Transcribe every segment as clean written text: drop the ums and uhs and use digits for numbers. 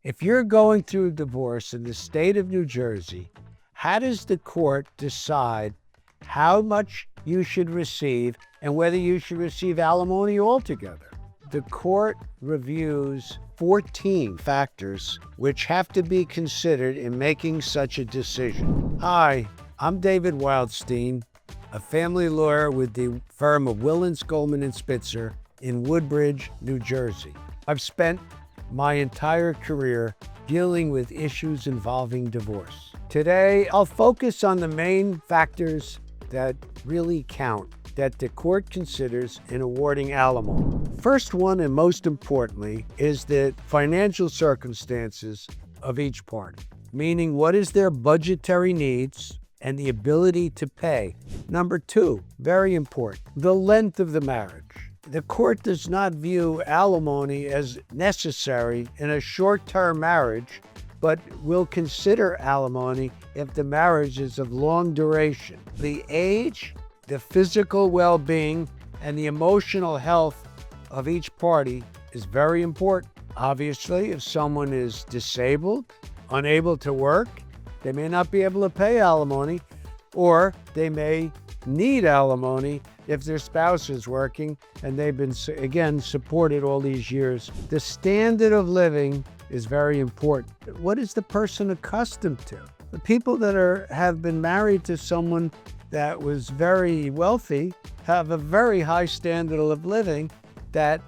If you're going through a divorce in the state of New Jersey, how does the court decide how much you should receive and whether you should receive alimony altogether? The court reviews 14 factors which have to be considered in making such a decision. Hi, I'm David Wildstein, a family lawyer with the firm of Wilentz, Goldman Spitzer in Woodbridge, New Jersey. I've spent my entire career dealing with issues involving divorce. Today, I'll focus on the main factors that really count that the court considers in awarding alimony. First one, and most importantly, is the financial circumstances of each party, meaning what is their budgetary needs and the ability to pay. Number two, very important, the length of the marriage. The court does not view alimony as necessary in a short-term marriage, but will consider alimony if the marriage is of long duration. The age, the physical well-being, and the emotional health of each party is very important. Obviously, if someone is disabled, unable to work, they may not be able to pay alimony, or they may need alimony if their spouse is working and they've been, again, supported all these years. The standard of living is very important. What is the person accustomed to? The people that have been married to someone that was very wealthy have a very high standard of living that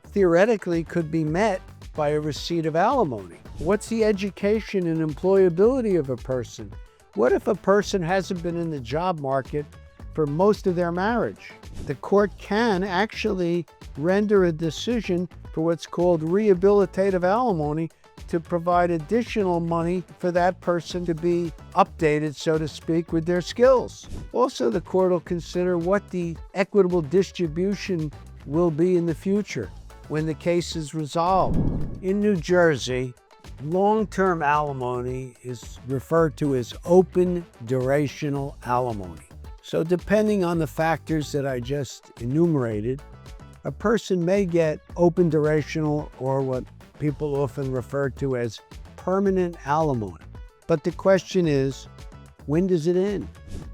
theoretically could be met by a receipt of alimony. What's the education and employability of a person? What if a person hasn't been in the job market for most of their marriage? The court can actually render a decision for what's called rehabilitative alimony to provide additional money for that person to be updated, so to speak, with their skills. Also, the court will consider what the equitable distribution will be in the future when the case is resolved. In New Jersey, long-term alimony is referred to as open durational alimony. So depending on the factors that I just enumerated, a person may get open durational, or what people often refer to as permanent alimony. But the question is, when does it end?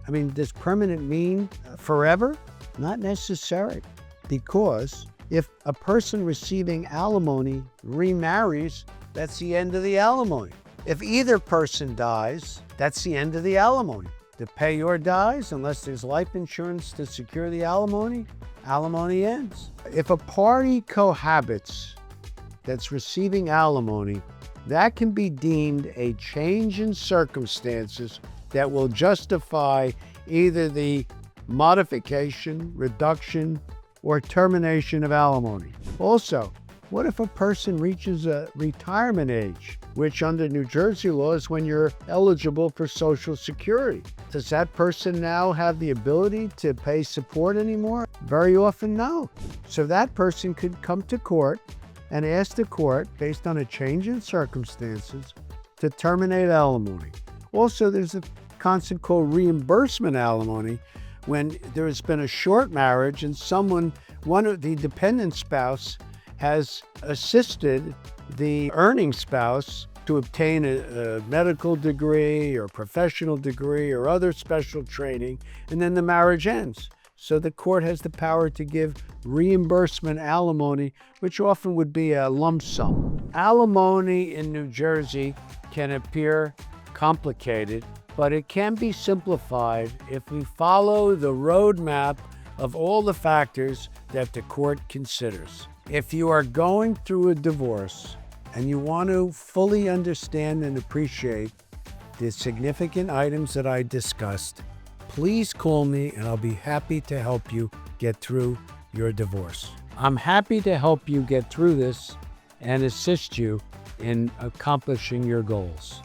I mean, does permanent mean forever? Not necessary, because if a person receiving alimony remarries, that's the end of the alimony. If either person dies, that's the end of the alimony. The payor dies, unless there's life insurance to secure the alimony, alimony ends. If a party cohabits that's receiving alimony, that can be deemed a change in circumstances that will justify either the modification, reduction, or termination of alimony. Also, what if a person reaches a retirement age, which under New Jersey law is when you're eligible for Social Security? Does that person now have the ability to pay support anymore? Very often, no. So that person could come to court and ask the court, based on a change in circumstances, to terminate alimony. Also, there's a concept called reimbursement alimony, when there has been a short marriage and one of the dependent spouse has assisted the earning spouse to obtain a medical degree or professional degree or other special training, and then the marriage ends. So the court has the power to give reimbursement alimony, which often would be a lump sum. Alimony in New Jersey can appear complicated, but it can be simplified if we follow the roadmap of all the factors that the court considers. If you are going through a divorce and you want to fully understand and appreciate the significant items that I discussed, please call me and I'll be happy to help you get through your divorce. I'm happy to help you get through this and assist you in accomplishing your goals.